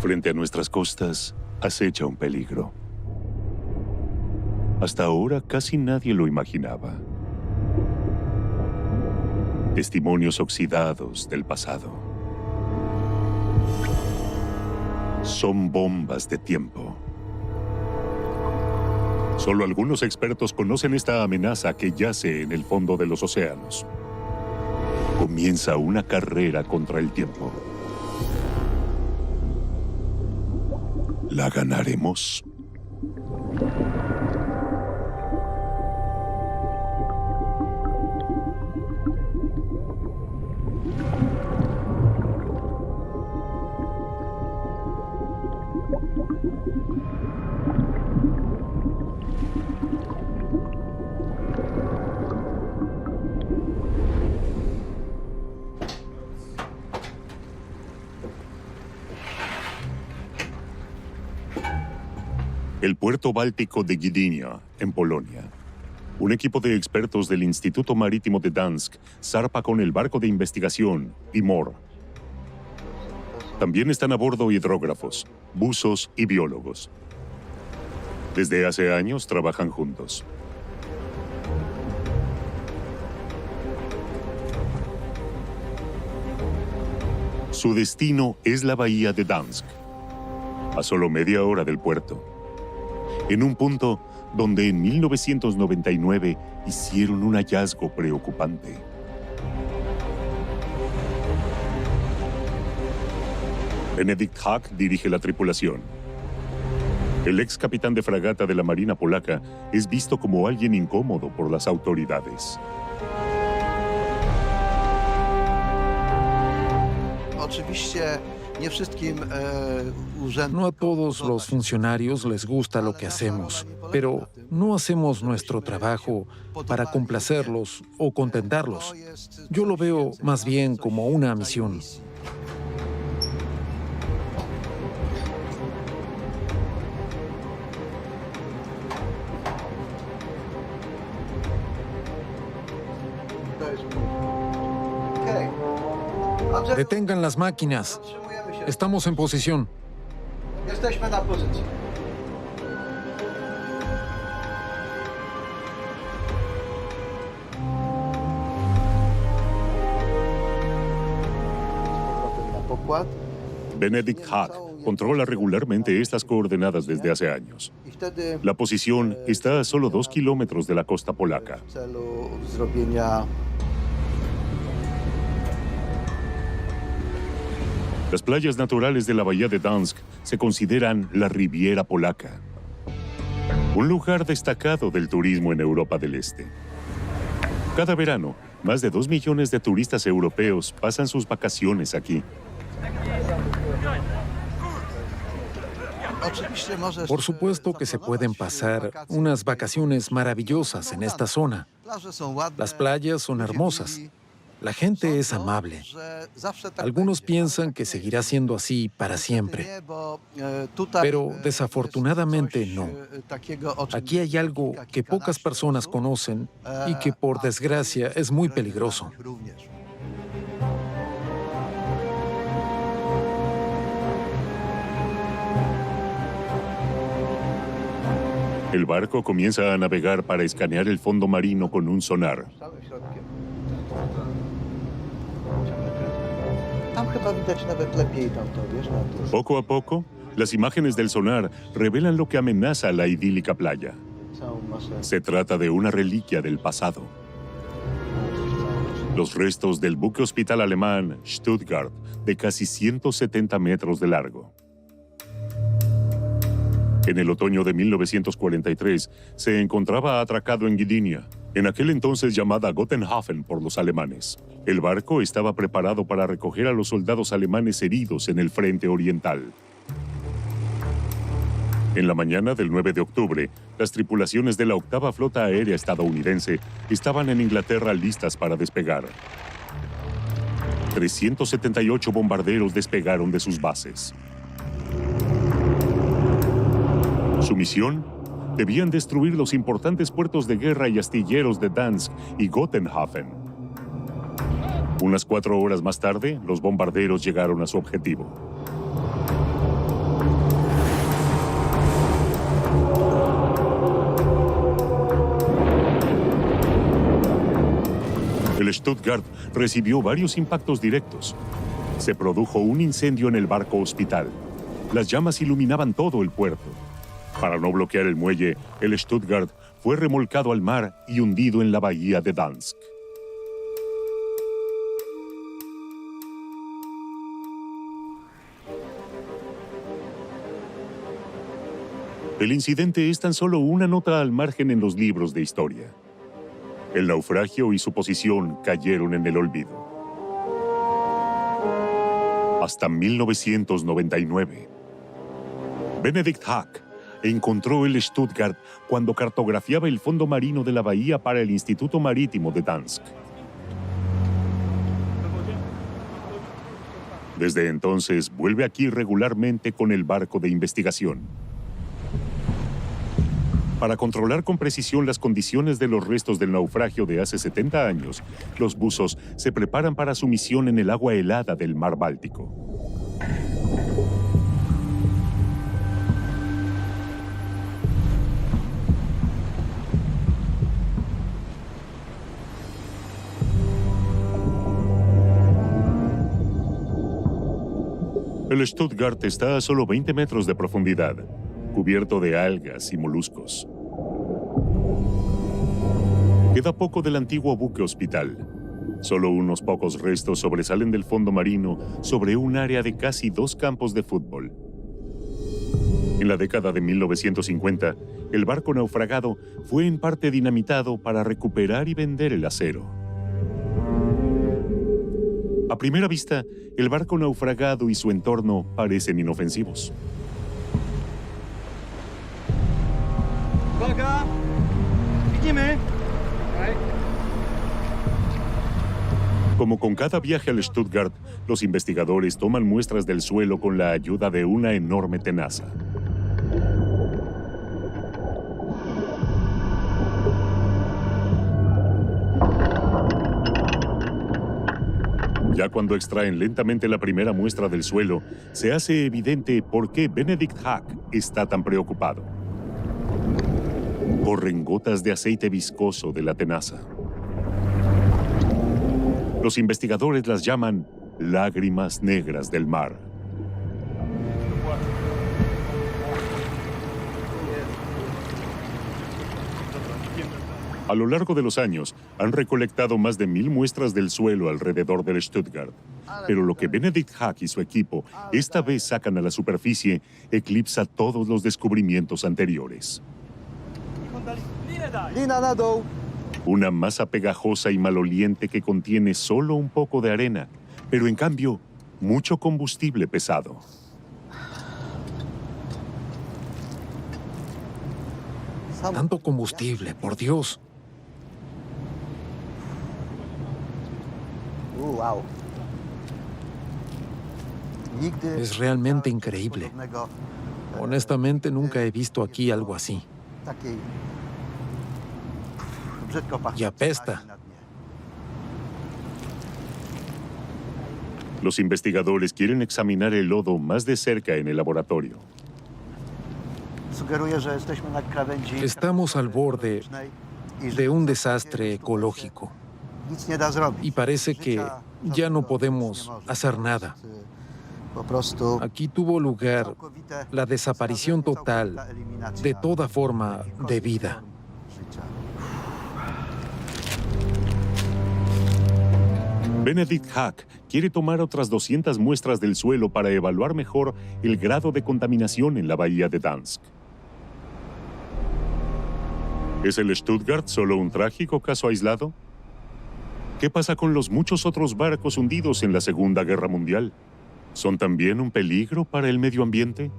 Frente a nuestras costas, acecha un peligro. Hasta ahora casi nadie lo imaginaba. Testimonios oxidados del pasado. Son bombas de tiempo. Solo algunos expertos conocen esta amenaza que yace en el fondo de los océanos. Comienza una carrera contra el tiempo. ¿La ganaremos? El puerto báltico de Gdynia, en Polonia. Un equipo de expertos del Instituto Marítimo de Gdansk zarpa con el barco de investigación, Timor. También están a bordo hidrógrafos, buzos y biólogos. Desde hace años trabajan juntos. Su destino es la bahía de Gdansk, a solo media hora del puerto. En un punto donde en 1999 hicieron un hallazgo preocupante. Benedikt Hack dirige la tripulación. El ex capitán de fragata de la Marina polaca es visto como alguien incómodo por las autoridades. No a todos los funcionarios les gusta lo que hacemos, pero no hacemos nuestro trabajo para complacerlos o contentarlos. Yo lo veo más bien como una misión. Detengan las máquinas. Estamos en posición. Jesteśmy na pozycji. Benedikt Hack controla regularmente estas coordenadas desde hace años. La posición está a solo 2 kilómetros de la costa polaca. Las playas naturales de la bahía de Gdansk se consideran la Riviera Polaca, un lugar destacado del turismo en Europa del Este. Cada verano, más de 2 millones de turistas europeos pasan sus vacaciones aquí. Por supuesto que se pueden pasar unas vacaciones maravillosas en esta zona. Las playas son hermosas. La gente es amable. Algunos piensan que seguirá siendo así para siempre, pero desafortunadamente no. Aquí hay algo que pocas personas conocen y que, por desgracia, es muy peligroso. El barco comienza a navegar para escanear el fondo marino con un sonar. Poco a poco, las imágenes del sonar revelan lo que amenaza la idílica playa. Se trata de una reliquia del pasado. Los restos del buque hospital alemán Stuttgart, de casi 170 metros de largo. En el otoño de 1943, se encontraba atracado en Gdynia, en aquel entonces llamada Gotenhafen por los alemanes. El barco estaba preparado para recoger a los soldados alemanes heridos en el frente oriental. En la mañana del 9 de octubre, las tripulaciones de la octava flota aérea estadounidense estaban en Inglaterra listas para despegar. 378 bombarderos despegaron de sus bases. Su misión: debían destruir los importantes puertos de guerra y astilleros de Gdansk y Gotenhafen. Unas 4 horas más tarde, los bombarderos llegaron a su objetivo. El Stuttgart recibió varios impactos directos. Se produjo un incendio en el barco hospital. Las llamas iluminaban todo el puerto. Para no bloquear el muelle, el Stuttgart fue remolcado al mar y hundido en la bahía de Dansk. El incidente es tan solo una nota al margen en los libros de historia. El naufragio y su posición cayeron en el olvido. Hasta 1999. Benedict Hack encontró el Stuttgart cuando cartografiaba el fondo marino de la bahía para el Instituto Marítimo de Dansk. Desde entonces vuelve aquí regularmente con el barco de investigación. Para controlar con precisión las condiciones de los restos del naufragio de hace 70 años, los buzos se preparan para su misión en el agua helada del mar Báltico. El Stuttgart está a solo 20 metros de profundidad, cubierto de algas y moluscos. Queda poco del antiguo buque hospital. Solo unos pocos restos sobresalen del fondo marino sobre un área de casi 2 campos de fútbol. En la década de 1950, el barco naufragado fue en parte dinamitado para recuperar y vender el acero. A primera vista, el barco naufragado y su entorno parecen inofensivos. Uwaga! Widzimy! Como con cada viaje al Stuttgart, los investigadores toman muestras del suelo con la ayuda de una enorme tenaza. Ya cuando extraen lentamente la primera muestra del suelo, se hace evidente por qué Benedict Hack está tan preocupado. Corren gotas de aceite viscoso de la tenaza. Los investigadores las llaman lágrimas negras del mar. A lo largo de los años, han recolectado más de 1000 muestras del suelo alrededor del Stuttgart. Pero lo que Benedict Hack y su equipo esta vez sacan a la superficie eclipsa todos los descubrimientos anteriores. Lina na dół! Una masa pegajosa y maloliente que contiene solo un poco de arena, pero en cambio, mucho combustible pesado. Tanto combustible, por Dios. Wow. Nigdy Es realmente increíble. podobnego, Honestamente, nunca he visto aquí algo así. takiej brzydko pachnie Y apesta. na dnie. Los investigadores quieren examinar el lodo más de cerca en el laboratorio. Sugeruję, że jesteśmy na krawędzi Estamos al borde i że de un tu desastre ecológico. nic nie da zrobić. Y parece que Życia ya no żadnego podemos nie może. hacer nada. Po prostu Aquí tuvo lugar całkowite la desaparición zestarzenie, total całkowita eliminacja de toda forma de vida. form życia. Benedict Hack quiere tomar otras 200 muestras del suelo para evaluar mejor el grado de contaminación en la bahía de Dansk. ¿Es el Stuttgart solo un trágico caso aislado? ¿Qué pasa con los muchos otros barcos hundidos en la Segunda Guerra Mundial? ¿Son también un peligro para el medio ambiente?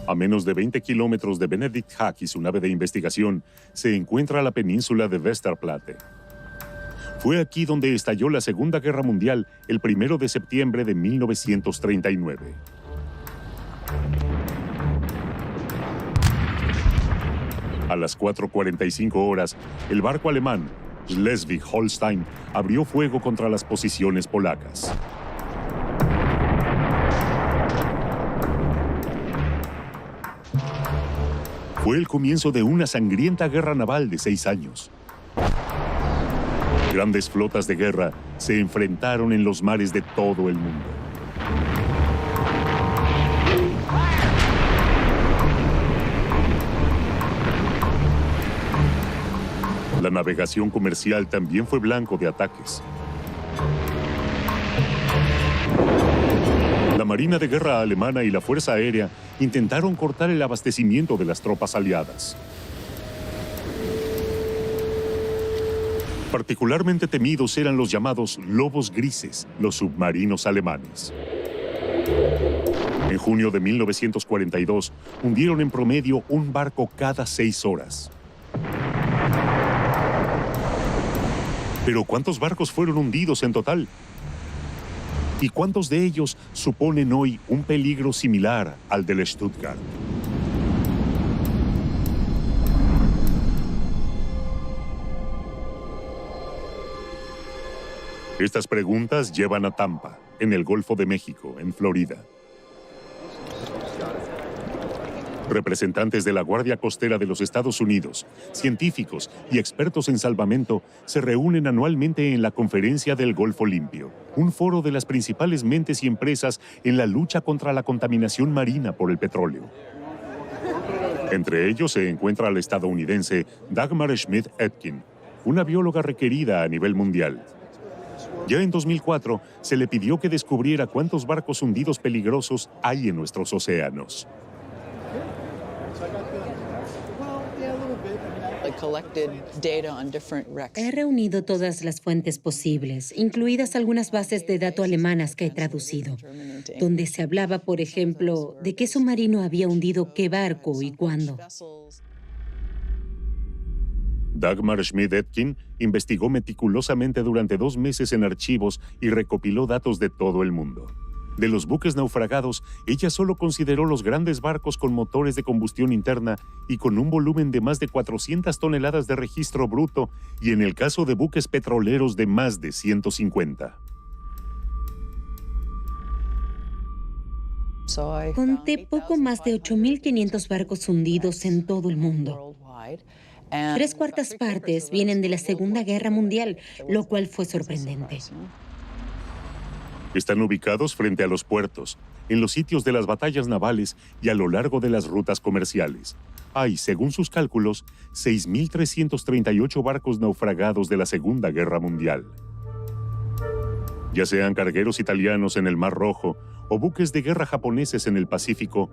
A menos de 20 kilómetros de Benedict Hack y su nave de investigación, se encuentra la península de Westerplatte. Fue aquí donde estalló la Segunda Guerra Mundial el 1 de septiembre de 1939. A las 4:45 horas, el barco alemán Schleswig-Holstein abrió fuego contra las posiciones polacas. Fue el comienzo de una sangrienta guerra naval de 6 años. Grandes flotas de guerra se enfrentaron en los mares de todo el mundo. La navegación comercial también fue blanco de ataques. La Marina de Guerra alemana y la Fuerza Aérea intentaron cortar el abastecimiento de las tropas aliadas. Particularmente temidos eran los llamados lobos grises, los submarinos alemanes. En junio de 1942, hundieron en promedio un barco cada 6 horas. Pero ¿cuántos barcos fueron hundidos en total? ¿Y cuántos de ellos suponen hoy un peligro similar al del Stuttgart? Estas preguntas llevan a Tampa, en el Golfo de México, en Florida. Representantes de la Guardia Costera de los Estados Unidos, científicos y expertos en salvamento se reúnen anualmente en la Conferencia del Golfo Limpio, un foro de las principales mentes y empresas en la lucha contra la contaminación marina por el petróleo. Entre ellos se encuentra la estadounidense Dagmar Schmidt-Etkin, una bióloga requerida a nivel mundial. Ya en 2004 se le pidió que descubriera cuántos barcos hundidos peligrosos hay en nuestros océanos. He reunido todas las fuentes posibles, incluidas algunas bases de datos alemanas que he traducido, donde se hablaba, por ejemplo, de qué submarino había hundido qué barco y cuándo. Dagmar Schmidt-Etkin investigó meticulosamente durante 2 meses en archivos y recopiló datos de todo el mundo. De los buques naufragados, ella solo consideró los grandes barcos con motores de combustión interna y con un volumen de más de 400 toneladas de registro bruto, y en el caso de buques petroleros de más de 150. Conté poco más de 8.500 barcos hundidos en todo el mundo. 3/4 partes vienen de la Segunda Guerra Mundial, lo cual fue sorprendente. Están ubicados frente a los puertos, en los sitios de las batallas navales y a lo largo de las rutas comerciales. Hay, según sus cálculos, 6.338 barcos naufragados de la Segunda Guerra Mundial. Ya sean cargueros italianos en el Mar Rojo o buques de guerra japoneses en el Pacífico,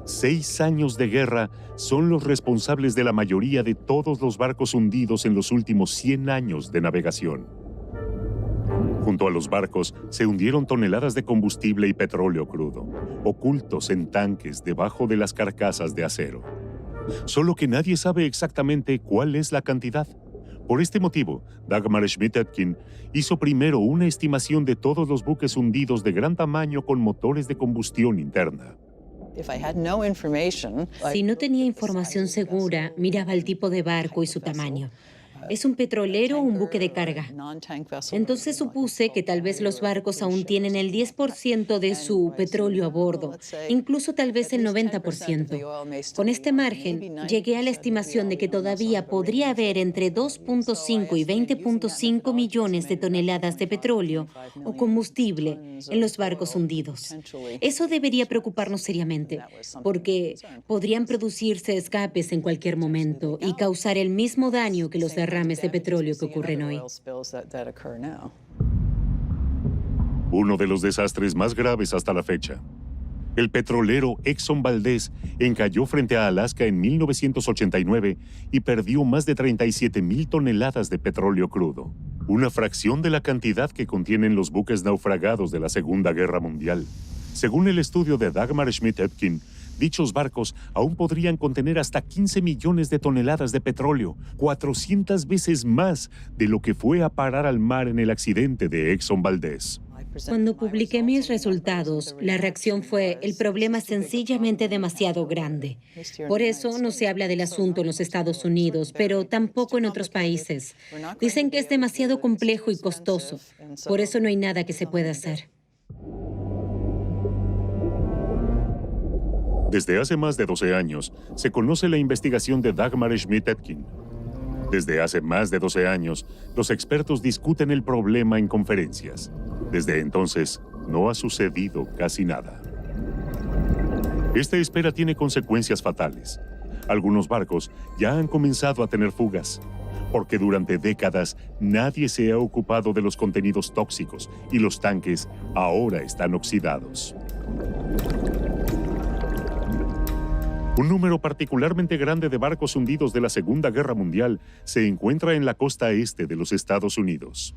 6 años de guerra son los responsables de la mayoría de todos los barcos hundidos en los últimos 100 años de navegación. Junto a los barcos se hundieron toneladas de combustible y petróleo crudo, ocultos en tanques debajo de las carcasas de acero. Solo que nadie sabe exactamente cuál es la cantidad. Por este motivo, Dagmar Schmidt-Etkin hizo primero una estimación de todos los buques hundidos de gran tamaño con motores de combustión interna. Si no tenía información segura, miraba el tipo de barco y su tamaño. ¿Es un petrolero o un buque de carga? Entonces supuse que tal vez los barcos aún tienen el 10% de su petróleo a bordo, incluso tal vez el 90%. Con este margen, llegué a la estimación de que todavía podría haber entre 2.5 y 20.5 millones de toneladas de petróleo o combustible en los barcos hundidos. Eso debería preocuparnos seriamente, porque podrían producirse escapes en cualquier momento y causar el mismo daño que los derrames de petróleo que ocurren hoy. Uno de los desastres más graves hasta la fecha. El petrolero Exxon Valdez encalló frente a Alaska en 1989 y perdió más de 37.000 toneladas de petróleo crudo, una fracción de la cantidad que contienen los buques naufragados de la Segunda Guerra Mundial. Según el estudio de Dagmar Schmidt-Etkin, dichos barcos aún podrían contener hasta 15 millones de toneladas de petróleo, 400 veces más de lo que fue a parar al mar en el accidente de Exxon Valdez. Cuando publiqué mis resultados, la reacción fue: el problema es sencillamente demasiado grande. Por eso no se habla del asunto en los Estados Unidos, pero tampoco en otros países. Dicen que es demasiado complejo y costoso. Por eso no hay nada que se pueda hacer. Desde hace más de 12 años, se conoce la investigación de Dagmar Schmidt-Etkin. Desde hace más de 12 años, los expertos discuten el problema en conferencias. Desde entonces, no ha sucedido casi nada. Esta espera tiene consecuencias fatales. Algunos barcos ya han comenzado a tener fugas, porque durante décadas nadie se ha ocupado de los contenidos tóxicos y los tanques ahora están oxidados. Un número particularmente grande de barcos hundidos de la Segunda Guerra Mundial se encuentra en la costa este de los Estados Unidos.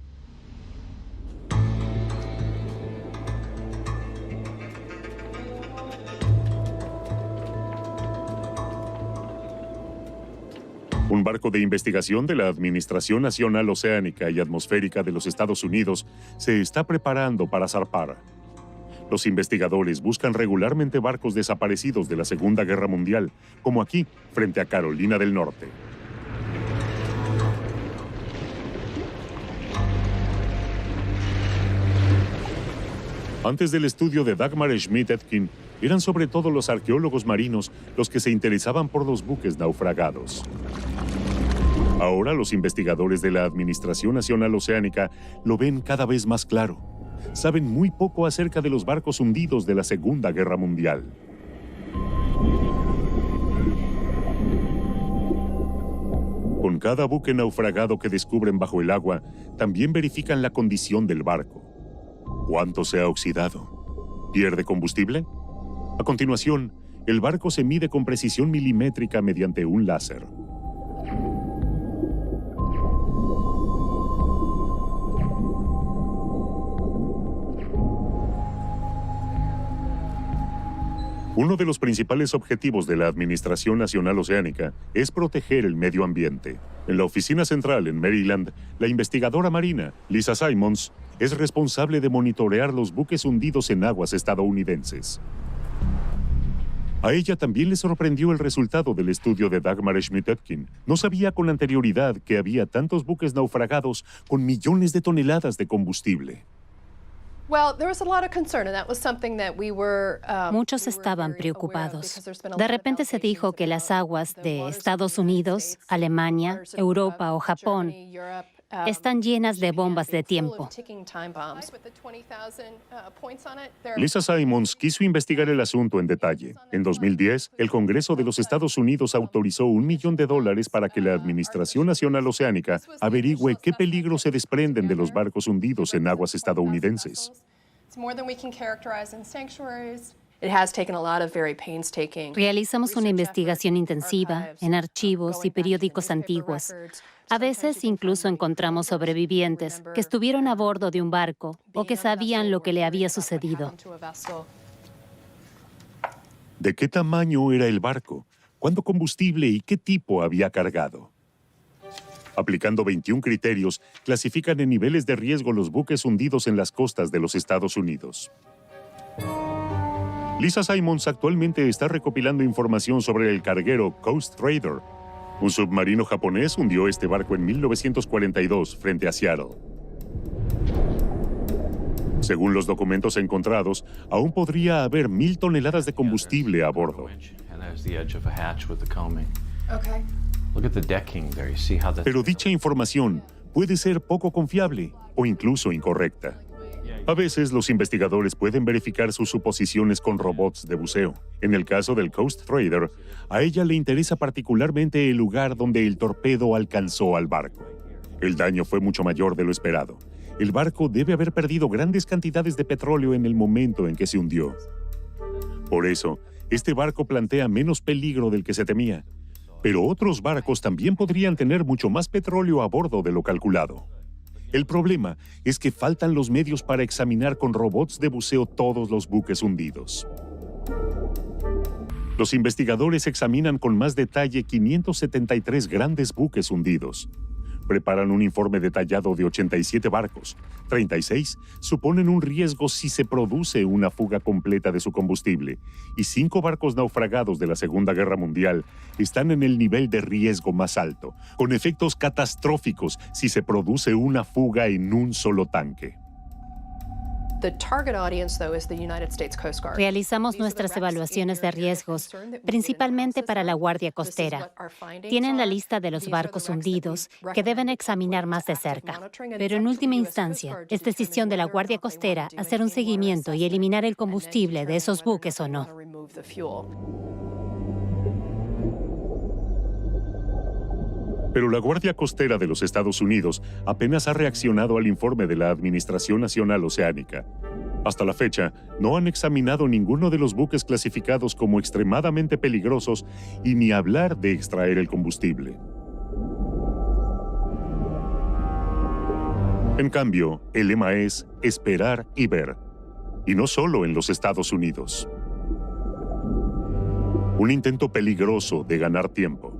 Un barco de investigación de la Administración Nacional Oceánica y Atmosférica de los Estados Unidos se está preparando para zarpar. Los investigadores buscan regularmente barcos desaparecidos de la Segunda Guerra Mundial, como aquí, frente a Carolina del Norte. Antes del estudio de Dagmar Schmidt-Etkin, eran sobre todo los arqueólogos marinos los que se interesaban por los buques naufragados. Ahora los investigadores de la Administración Nacional Oceánica lo ven cada vez más claro. Saben muy poco acerca de los barcos hundidos de la Segunda Guerra Mundial. Con cada buque naufragado que descubren bajo el agua, también verifican la condición del barco. ¿Cuánto se ha oxidado? ¿Pierde combustible? A continuación, el barco se mide con precisión milimétrica mediante un láser. Uno de los principales objetivos de la Administración Nacional Oceánica es proteger el medio ambiente. En la oficina central en Maryland, la investigadora marina, Lisa Simons, es responsable de monitorear los buques hundidos en aguas estadounidenses. A ella también le sorprendió el resultado del estudio de Dagmar Schmidt-Etkin. No sabía con anterioridad que había tantos buques naufragados con millones de toneladas de combustible. Muchos estaban preocupados. De repente se dijo que las aguas de Estados Unidos, Alemania, Europa o Japón están llenas de bombas de tiempo. Lisa Simons quiso investigar el asunto en detalle. En 2010, el Congreso de los Estados Unidos autorizó $1 millón para que la Administración Nacional Oceánica averigüe qué peligros se desprenden de los barcos hundidos en aguas estadounidenses. Realizamos una investigación intensiva en archivos y periódicos antiguos. A veces incluso encontramos sobrevivientes que estuvieron a bordo de un barco o que sabían lo que le había sucedido. ¿De qué tamaño era el barco? ¿Cuánto combustible y qué tipo había cargado? Aplicando 21 criterios, clasifican en niveles de riesgo los buques hundidos en las costas de los Estados Unidos. Lisa Simons actualmente está recopilando información sobre el carguero Coast Raider. Un submarino japonés hundió este barco en 1942 frente a Seattle. Según los documentos encontrados, aún podría haber 1,000 toneladas de combustible a bordo. Pero dicha información puede ser poco confiable o incluso incorrecta. A veces los investigadores pueden verificar sus suposiciones con robots de buceo. En el caso del Coast Raider, a ella le interesa particularmente el lugar donde el torpedo alcanzó al barco. El daño fue mucho mayor de lo esperado. El barco debe haber perdido grandes cantidades de petróleo en el momento en que se hundió. Por eso, este barco plantea menos peligro del que se temía. Pero otros barcos también podrían tener mucho más petróleo a bordo de lo calculado. El problema es que faltan los medios para examinar con robots de buceo todos los buques hundidos. Los investigadores examinan con más detalle 573 grandes buques hundidos. Preparan un informe detallado de 87 barcos. 36 suponen un riesgo si se produce una fuga completa de su combustible, y 5 barcos naufragados de la Segunda Guerra Mundial están en el nivel de riesgo más alto, con efectos catastróficos si se produce una fuga en un solo tanque. Realizamos nuestras evaluaciones de riesgos, principalmente para la Guardia Costera. Tienen la lista de los barcos hundidos, que deben examinar más de cerca. Pero en última instancia, es decisión de la Guardia Costera hacer un seguimiento y eliminar el combustible de esos buques o no. Pero la Guardia Costera de los Estados Unidos apenas ha reaccionado al informe de la Administración Nacional Oceánica. Hasta la fecha, no han examinado ninguno de los buques clasificados como extremadamente peligrosos y ni hablar de extraer el combustible. En cambio, el lema es esperar y ver. Y no solo en los Estados Unidos. Un intento peligroso de ganar tiempo.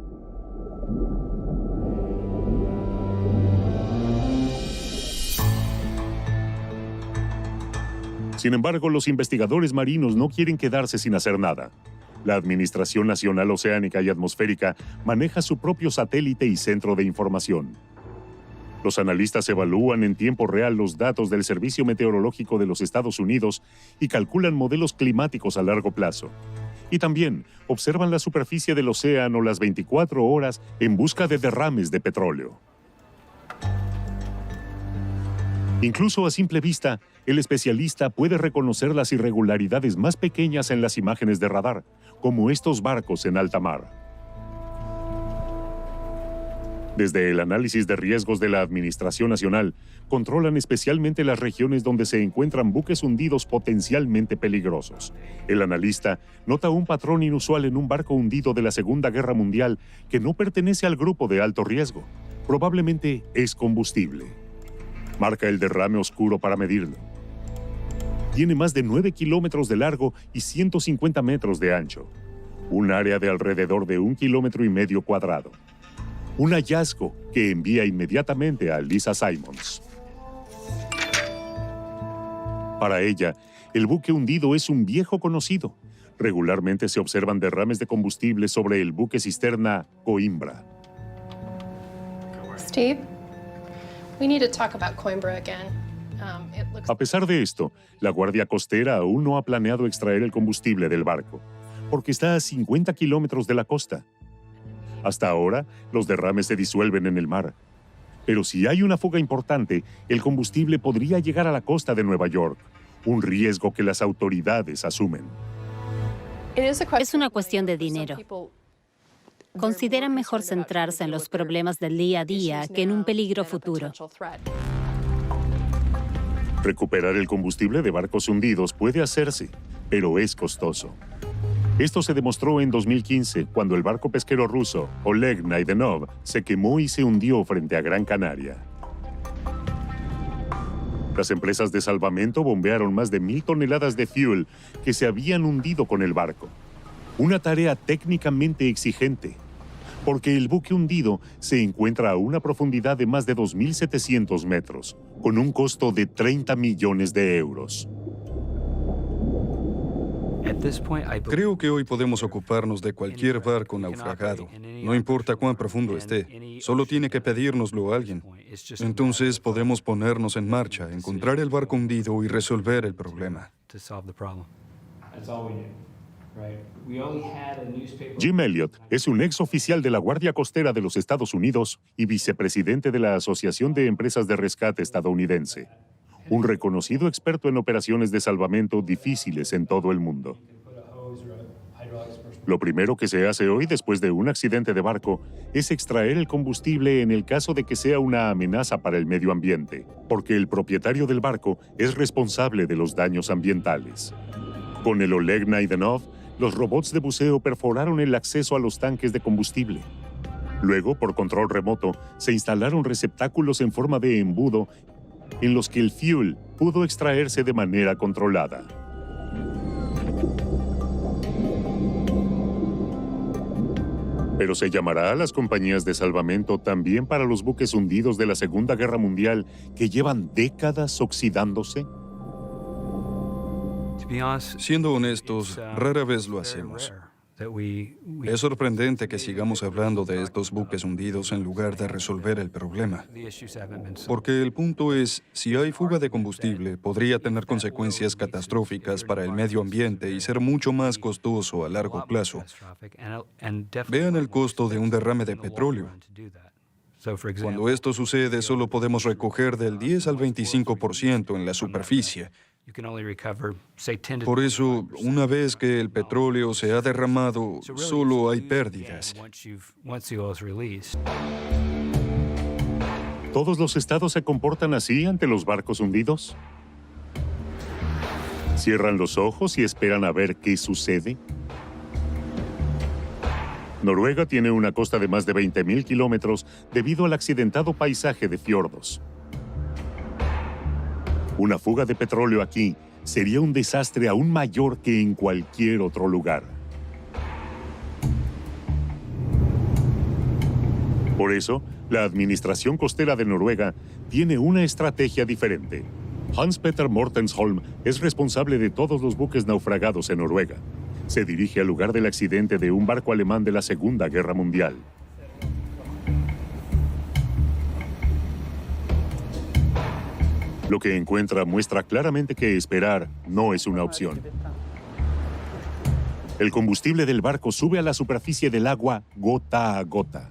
Sin embargo, los investigadores marinos no quieren quedarse sin hacer nada. La Administración Nacional Oceánica y Atmosférica maneja su propio satélite y centro de información. Los analistas evalúan en tiempo real los datos del Servicio Meteorológico de los Estados Unidos y calculan modelos climáticos a largo plazo. Y también observan la superficie del océano las 24 horas en busca de derrames de petróleo. Incluso a simple vista, el especialista puede reconocer las irregularidades más pequeñas en las imágenes de radar, como estos barcos en alta mar. Desde el análisis de riesgos de la Administración Nacional, controlan especialmente las regiones donde se encuentran buques hundidos potencialmente peligrosos. El analista nota un patrón inusual en un barco hundido de la Segunda Guerra Mundial que no pertenece al grupo de alto riesgo. Probablemente es combustible. Marca el derrame oscuro para medirlo. Tiene más de 9 kilómetros de largo y 150 metros de ancho. Un área de alrededor de 1,5 kilómetros cuadrado. Un hallazgo que envía inmediatamente a Lisa Simons. Para ella, el buque hundido es un viejo conocido. Regularmente se observan derrames de combustible sobre el buque cisterna Coimbra. Steve, we need to talk about Coimbra again. A pesar de esto, la Guardia Costera aún no ha planeado extraer el combustible del barco, porque está a 50 kilómetros de la costa. Hasta ahora, los derrames se disuelven en el mar. Pero si hay una fuga importante, el combustible podría llegar a la costa de Nueva York, un riesgo que las autoridades asumen. Es una cuestión de dinero. Consideran mejor centrarse en los problemas del día a día que en un peligro futuro. Recuperar el combustible de barcos hundidos puede hacerse, pero es costoso. Esto se demostró en 2015, cuando el barco pesquero ruso Oleg Naidenov se quemó y se hundió frente a Gran Canaria. Las empresas de salvamento bombearon más de 1,000 toneladas de fuel que se habían hundido con el barco. Una tarea técnicamente exigente, porque el buque hundido se encuentra a una profundidad de más de 2.700 metros, con un costo de 30 millones de euros. Creo que hoy podemos ocuparnos de cualquier barco naufragado, no importa cuán profundo esté, solo tiene que pedírnoslo alguien. Entonces podemos ponernos en marcha, encontrar el barco hundido y resolver el problema. Jim Elliot es un ex oficial de la Guardia Costera de los Estados Unidos y vicepresidente de la Asociación de Empresas de Rescate estadounidense. Un reconocido experto en operaciones de salvamento difíciles en todo el mundo. Lo primero que se hace hoy después de un accidente de barco es extraer el combustible en el caso de que sea una amenaza para el medio ambiente, porque el propietario del barco es responsable de los daños ambientales. Con el Oleg Naidenov, los robots de buceo perforaron el acceso a los tanques de combustible. Luego, por control remoto, se instalaron receptáculos en forma de embudo en los que el fuel pudo extraerse de manera controlada. Pero se llamará a las compañías de salvamento también para los buques hundidos de la Segunda Guerra Mundial que llevan décadas oxidándose. Siendo honestos, rara vez lo hacemos. Es sorprendente que sigamos hablando de estos buques hundidos en lugar de resolver el problema. Porque el punto es, si hay fuga de combustible, podría tener consecuencias catastróficas para el medio ambiente y ser mucho más costoso a largo plazo. Vean el costo de un derrame de petróleo. Cuando esto sucede, solo podemos recoger del 10 al 25% en la superficie. Por eso, una vez que el petróleo se ha derramado, solo hay pérdidas. ¿Todos los estados se comportan así ante los barcos hundidos? ¿Cierran los ojos y esperan a ver qué sucede? Noruega tiene una costa de más de 20.000 kilómetros debido al accidentado paisaje de fiordos. Una fuga de petróleo aquí sería un desastre aún mayor que en cualquier otro lugar. Por eso, la Administración Costera de Noruega tiene una estrategia diferente. Hans Petter Mortensholm es responsable de todos los buques naufragados en Noruega. Se dirige al lugar del accidente de un barco alemán de la Segunda Guerra Mundial. Lo que encuentra muestra claramente que esperar no es una opción. El combustible del barco sube a la superficie del agua gota a gota.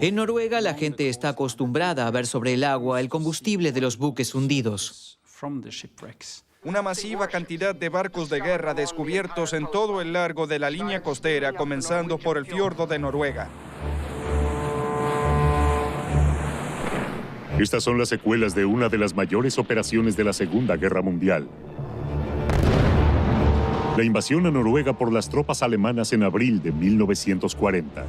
En Noruega, la gente está acostumbrada a ver sobre el agua el combustible de los buques hundidos. Una masiva cantidad de barcos de guerra descubiertos en todo el largo de la línea costera, comenzando por el fiordo de Noruega. Estas son las secuelas de una de las mayores operaciones de la Segunda Guerra Mundial. La invasión a Noruega por las tropas alemanas en abril de 1940.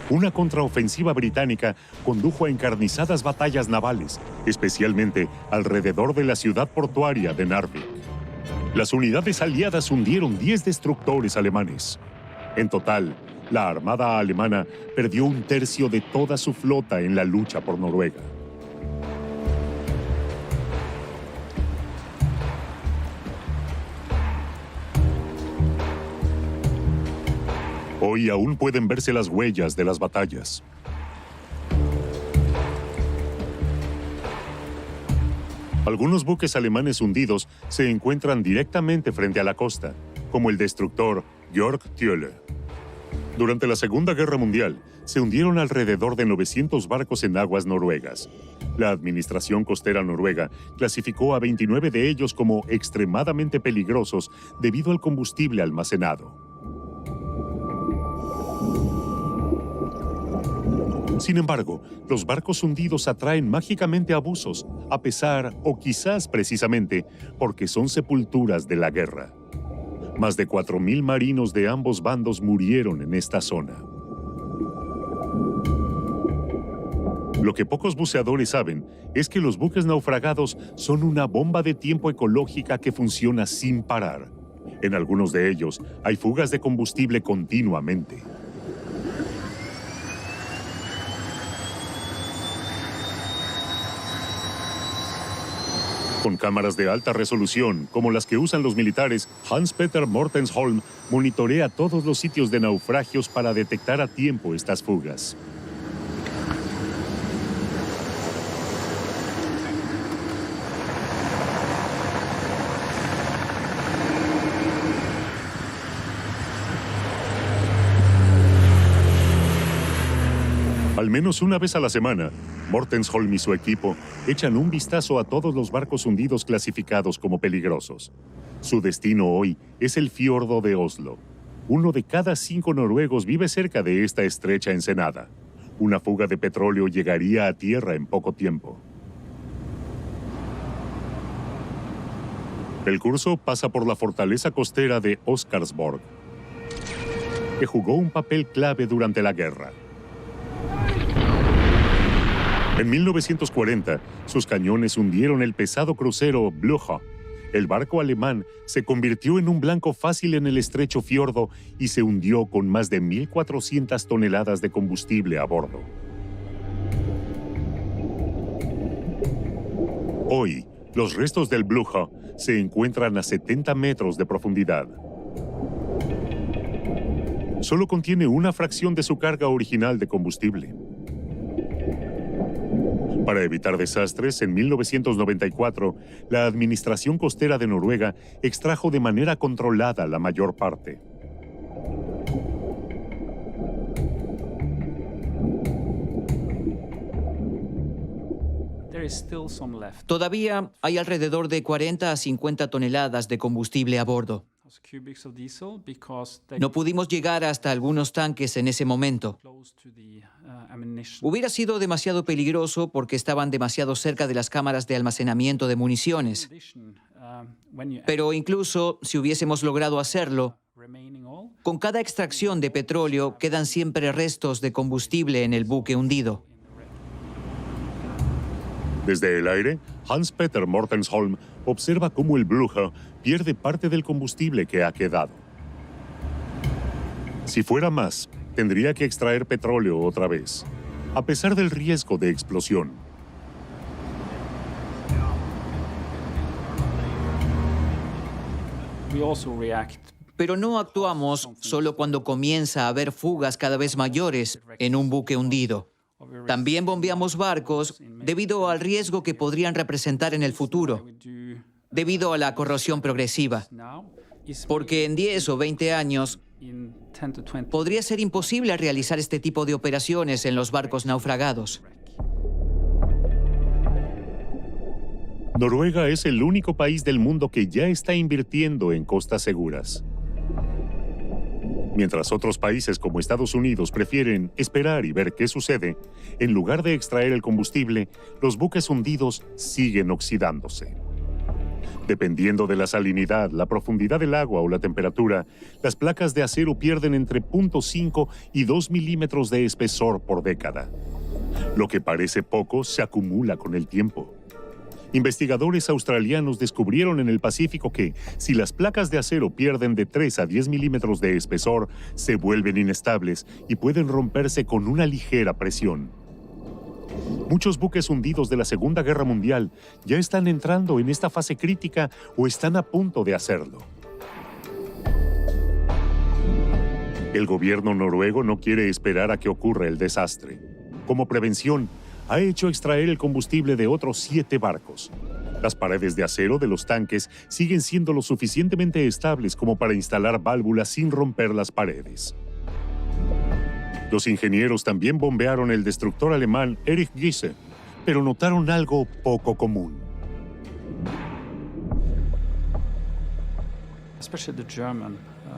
Una contraofensiva británica condujo a encarnizadas batallas navales, especialmente alrededor de la ciudad portuaria de Narvik. Las unidades aliadas hundieron 10 destructores alemanes. En total, la armada alemana perdió un tercio de toda su flota en la lucha por Noruega. Hoy aún pueden verse las huellas de las batallas. Algunos buques alemanes hundidos se encuentran directamente frente a la costa, como el destructor Georg Thiele. Durante la Segunda Guerra Mundial, se hundieron alrededor de 900 barcos en aguas noruegas. La Administración Costera Noruega clasificó a 29 de ellos como extremadamente peligrosos debido al combustible almacenado. Sin embargo, los barcos hundidos atraen mágicamente abusos, a pesar o quizás precisamente porque son sepulturas de la guerra. Más de 4.000 marinos de ambos bandos murieron en esta zona. Lo que pocos buceadores saben es que los buques naufragados son una bomba de tiempo ecológica que funciona sin parar. En algunos de ellos hay fugas de combustible continuamente. Con cámaras de alta resolución, como las que usan los militares, Hans Petter Mortensholm monitorea todos los sitios de naufragios para detectar a tiempo estas fugas. Al menos una vez a la semana, Mortensholm y su equipo echan un vistazo a todos los barcos hundidos clasificados como peligrosos. Su destino hoy es el fiordo de Oslo. 1 de cada 5 noruegos vive cerca de esta estrecha ensenada. Una fuga de petróleo llegaría a tierra en poco tiempo. El curso pasa por la fortaleza costera de Oscarsborg, que jugó un papel clave durante la guerra. En 1940, sus cañones hundieron el pesado crucero Blücher. El barco alemán se convirtió en un blanco fácil en el estrecho fiordo y se hundió con más de 1.400 toneladas de combustible a bordo. Hoy, los restos del Blücher se encuentran a 70 metros de profundidad. Solo contiene una fracción de su carga original de combustible. Para evitar desastres, en 1994, la Administración Costera de Noruega extrajo de manera controlada la mayor parte. Todavía hay alrededor de 40 a 50 toneladas de combustible a bordo. No pudimos llegar hasta algunos tanques en ese momento. Hubiera sido demasiado peligroso porque estaban demasiado cerca de las cámaras de almacenamiento de municiones. Pero incluso si hubiésemos logrado hacerlo, con cada extracción de petróleo quedan siempre restos de combustible en el buque hundido. Desde el aire, Hans-Peter Mortensholm observa cómo el Blücher pierde parte del combustible que ha quedado. Si fuera más, tendría que extraer petróleo otra vez, a pesar del riesgo de explosión. Pero no actuamos solo cuando comienza a haber fugas cada vez mayores en un buque hundido. También bombeamos barcos debido al riesgo que podrían representar en el futuro, debido a la corrosión progresiva. Porque en 10 o 20 años podría ser imposible realizar este tipo de operaciones en los barcos naufragados. Noruega es el único país del mundo que ya está invirtiendo en costas seguras. Mientras otros países como Estados Unidos prefieren esperar y ver qué sucede, en lugar de extraer el combustible, los buques hundidos siguen oxidándose. Dependiendo de la salinidad, la profundidad del agua o la temperatura, las placas de acero pierden entre 0.5 y 2 milímetros de espesor por década. Lo que parece poco se acumula con el tiempo. Investigadores australianos descubrieron en el Pacífico que, si las placas de acero pierden de 3 a 10 milímetros de espesor, se vuelven inestables y pueden romperse con una ligera presión. Muchos buques hundidos de la Segunda Guerra Mundial ya están entrando en esta fase crítica o están a punto de hacerlo. El gobierno noruego no quiere esperar a que ocurra el desastre. Como prevención, ha hecho extraer el combustible de otros 7 barcos. Las paredes de acero de los tanques siguen siendo lo suficientemente estables como para instalar válvulas sin romper las paredes. Los ingenieros también bombearon el destructor alemán Erich Giese, pero notaron algo poco común.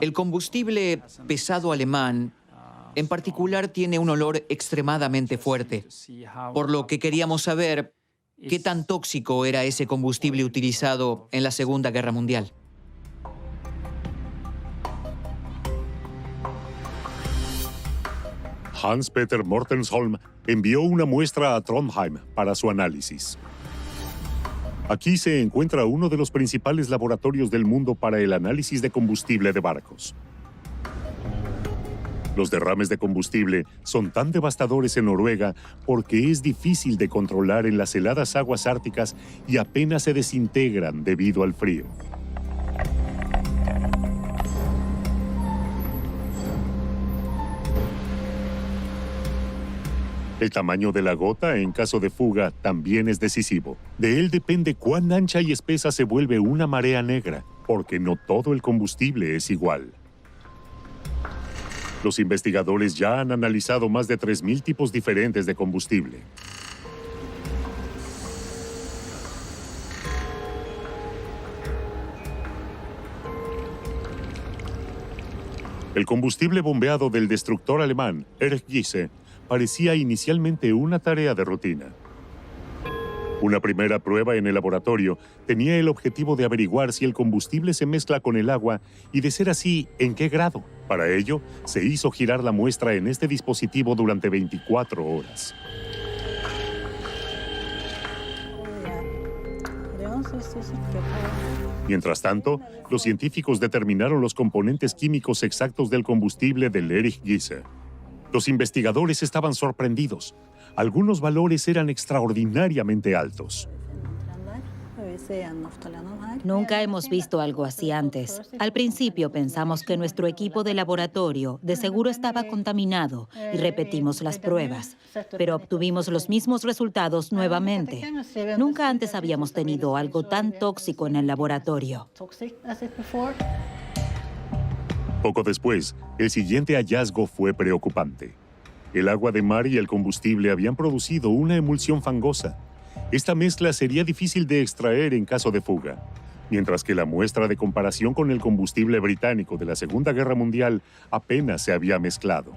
El combustible pesado alemán en particular tiene un olor extremadamente fuerte, por lo que queríamos saber qué tan tóxico era ese combustible utilizado en la Segunda Guerra Mundial. Hans-Peter Mortensholm envió una muestra a Trondheim para su análisis. Aquí se encuentra uno de los principales laboratorios del mundo para el análisis de combustible de barcos. Los derrames de combustible son tan devastadores en Noruega porque es difícil de controlar en las heladas aguas árticas y apenas se desintegran debido al frío. El tamaño de la gota en caso de fuga también es decisivo. De él depende cuán ancha y espesa se vuelve una marea negra, porque no todo el combustible es igual. Los investigadores ya han analizado más de 3.000 tipos diferentes de combustible. El combustible bombeado del destructor alemán Erich Giese parecía inicialmente una tarea de rutina. Una primera prueba en el laboratorio tenía el objetivo de averiguar si el combustible se mezcla con el agua y, de ser así, en qué grado. Para ello, se hizo girar la muestra en este dispositivo durante 24 horas. Mientras tanto, los científicos determinaron los componentes químicos exactos del combustible del Erich Giese. Los investigadores estaban sorprendidos. Algunos valores eran extraordinariamente altos. Nunca hemos visto algo así antes. Al principio pensamos que nuestro equipo de laboratorio de seguro estaba contaminado y repetimos las pruebas, pero obtuvimos los mismos resultados nuevamente. Nunca antes habíamos tenido algo tan tóxico en el laboratorio. Poco después, el siguiente hallazgo fue preocupante. El agua de mar y el combustible habían producido una emulsión fangosa. Esta mezcla sería difícil de extraer en caso de fuga, mientras que la muestra de comparación con el combustible británico de la Segunda Guerra Mundial apenas se había mezclado.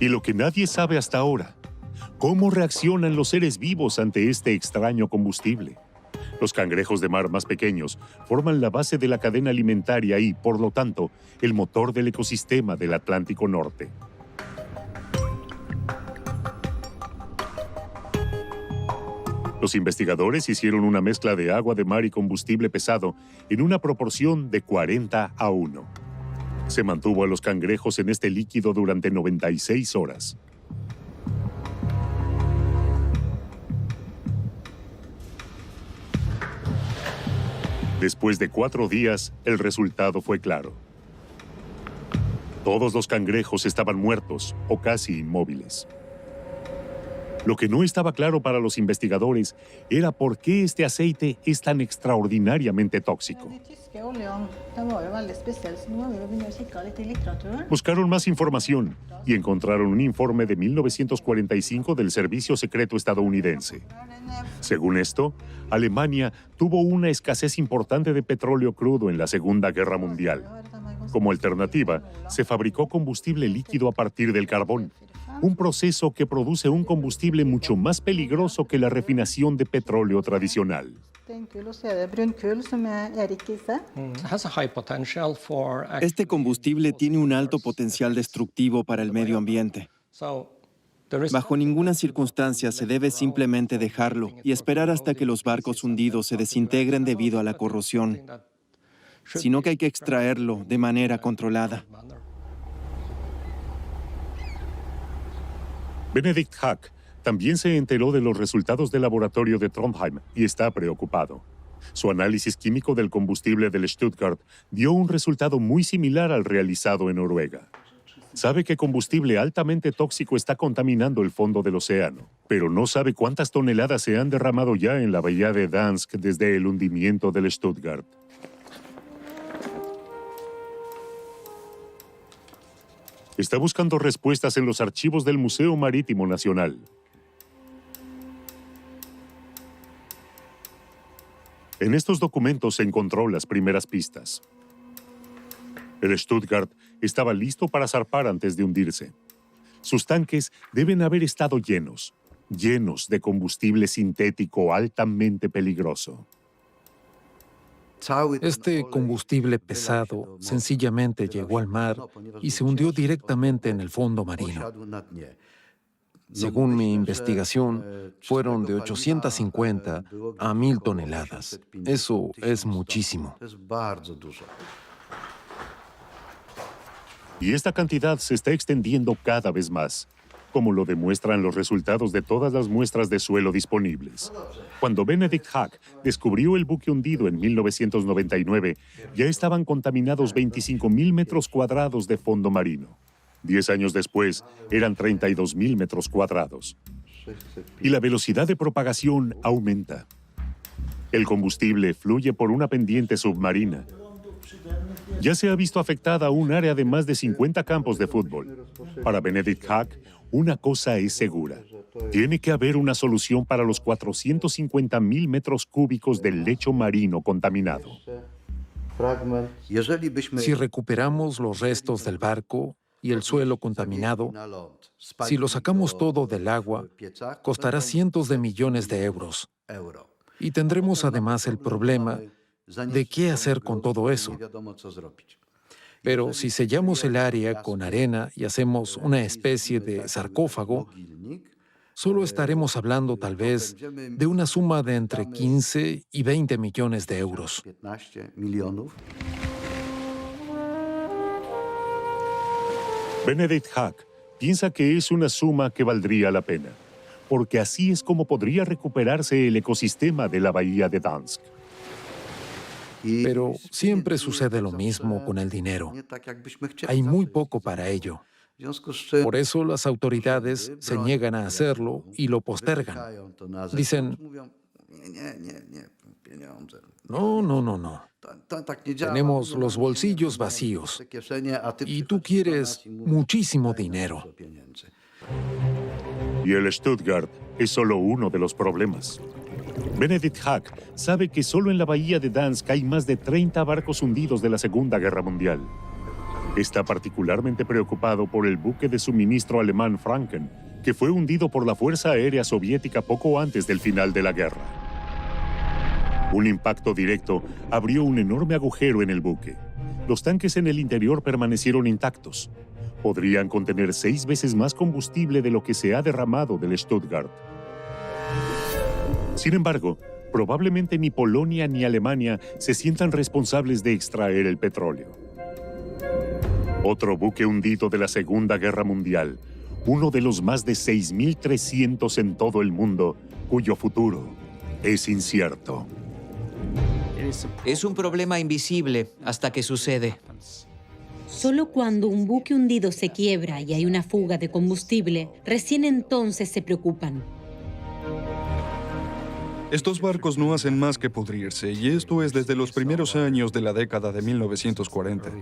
Y lo que nadie sabe hasta ahora, ¿cómo reaccionan los seres vivos ante este extraño combustible? Los cangrejos de mar más pequeños forman la base de la cadena alimentaria y, por lo tanto, el motor del ecosistema del Atlántico Norte. Los investigadores hicieron una mezcla de agua de mar y combustible pesado en una proporción de 40:1. Se mantuvo a los cangrejos en este líquido durante 96 horas. Después de 4 días, el resultado fue claro. Todos los cangrejos estaban muertos o casi inmóviles. Lo que no estaba claro para los investigadores era por qué este aceite es tan extraordinariamente tóxico. Buscaron más información y encontraron un informe de 1945 del Servicio Secreto estadounidense. Según esto, Alemania tuvo una escasez importante de petróleo crudo en la Segunda Guerra Mundial. Como alternativa, se fabricó combustible líquido a partir del carbón, un proceso que produce un combustible mucho más peligroso que la refinación de petróleo tradicional. Este combustible tiene un alto potencial destructivo para el medio ambiente. Bajo ninguna circunstancia se debe simplemente dejarlo y esperar hasta que los barcos hundidos se desintegren debido a la corrosión, sino que hay que extraerlo de manera controlada. Benedict Hack también se enteró de los resultados del laboratorio de Trondheim y está preocupado. Su análisis químico del combustible del Stuttgart dio un resultado muy similar al realizado en Noruega. Sabe que combustible altamente tóxico está contaminando el fondo del océano, pero no sabe cuántas toneladas se han derramado ya en la bahía de Dansk desde el hundimiento del Stuttgart. Está buscando respuestas en los archivos del Museo Marítimo Nacional. En estos documentos se encontró las primeras pistas. El Stuttgart estaba listo para zarpar antes de hundirse. Sus tanques deben haber estado llenos de combustible sintético altamente peligroso. Este combustible pesado sencillamente llegó al mar y se hundió directamente en el fondo marino. Según mi investigación, fueron de 850 a 1000 toneladas. Eso es muchísimo. Y esta cantidad se está extendiendo cada vez más, como lo demuestran los resultados de todas las muestras de suelo disponibles. Cuando Benedict Hack descubrió el buque hundido en 1999, ya estaban contaminados 25,000 metros cuadrados de fondo marino. 10 años después, eran 32,000 metros cuadrados. Y la velocidad de propagación aumenta. El combustible fluye por una pendiente submarina. Ya se ha visto afectada un área de más de 50 campos de fútbol. Para Benedict Hack, una cosa es segura. Tiene que haber una solución para los 450,000 metros cúbicos del lecho marino contaminado. Si recuperamos los restos del barco y el suelo contaminado, si lo sacamos todo del agua, costará cientos de millones de euros. Y tendremos además el problema de qué hacer con todo eso. Pero si sellamos el área con arena y hacemos una especie de sarcófago, solo estaremos hablando tal vez de una suma de entre 15 y 20 millones de euros. Benedict Hack piensa que es una suma que valdría la pena. porque así es como podría recuperarse el ecosistema de la bahía de Dansk. Pero siempre sucede lo mismo con el dinero. Hay muy poco para ello. Por eso las autoridades se niegan a hacerlo y lo postergan. Dicen, no. Tenemos los bolsillos vacíos y tú quieres muchísimo dinero. Y el Stuttgart es solo uno de los problemas. Benedikt Hack sabe que solo en la bahía de Dansk hay más de 30 barcos hundidos de la Segunda Guerra Mundial. Está particularmente preocupado por el buque de suministro alemán Franken, que fue hundido por la Fuerza Aérea Soviética poco antes del final de la guerra. Un impacto directo abrió un enorme agujero en el buque. Los tanques en el interior permanecieron intactos. Podrían contener 6 veces más combustible de lo que se ha derramado del Stuttgart. Sin embargo, probablemente ni Polonia ni Alemania se sientan responsables de extraer el petróleo. Otro buque hundido de la Segunda Guerra Mundial, uno de los más de 6.300 en todo el mundo, cuyo futuro es incierto. Es un problema invisible hasta que sucede. Solo cuando un buque hundido se quiebra y hay una fuga de combustible, recién entonces se preocupan. Estos barcos no hacen más que pudrirse, y esto es desde los primeros años de la década de 1940.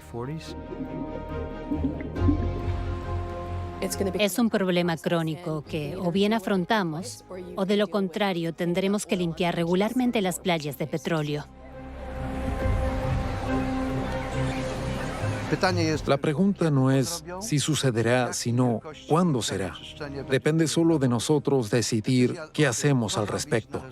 Es un problema crónico que o bien afrontamos, o de lo contrario tendremos que limpiar regularmente las playas de petróleo. La pregunta no es si sucederá, sino cuándo será. Depende solo de nosotros decidir qué hacemos al respecto.